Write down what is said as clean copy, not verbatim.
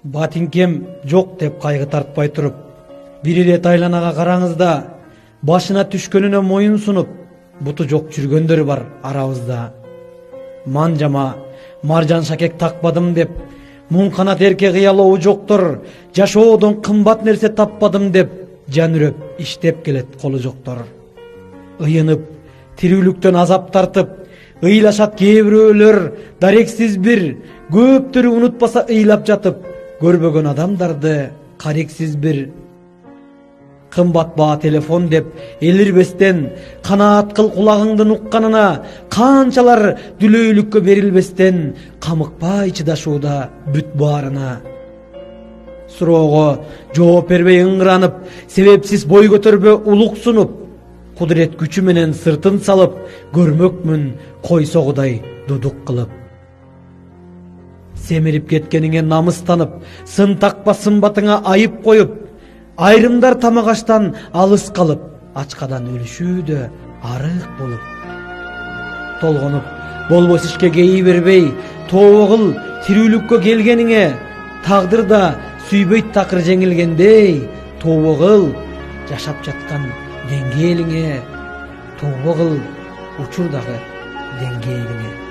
Батинкем жок деп кайгы тартпай туруп, бир ирет айланага караңыз да, башына түшкөнүнө моюн сунуп, буту жок жүргөндөр бар арабызда. Манжама маржан шакек такпадым деп, муң канат эрке кыялоо жоктор, жашоодон кымбат нерсе таппадым деп, жан үрөп иштеп келет колу жоктор. Ыйынып, тирүүлүктөн азап тартып, ыйлашат кээ бирөөлөр, дарексиз бир, көптөрү унутпаса ыйлап жатып, көрбөгөн адамдарды карексиз бир. Кымбат баа телефон деп элирбестен, канаат кыл кулагыңдын укканына, канчалар дүлөйлүккө берилбестен, камыкпай чыдашууда бүт баарына. Суроого жооп бербей ыңыранып, себепсиз бой көтөрбө улук сунуп, кудурет күчү менен сыртын салып, көрмөкмүн койсогудай дудук кылып. Семирип кеткениңе намыстанып, сын такпа сымбатыңа айып коюп, айрымдар тамак аштан алыс калып, ачкадан өлүшүүдө арык болуп. Толгонуп, болбос ишке кейи бербей, тобо кыл тирүүлүккө келгениңе, тагдырда сүйбөйт такыр жеңилгендей, тобо кыл жашап жаткан деңгээлиңе, тобо кыл учурдагы деңгээлиңе.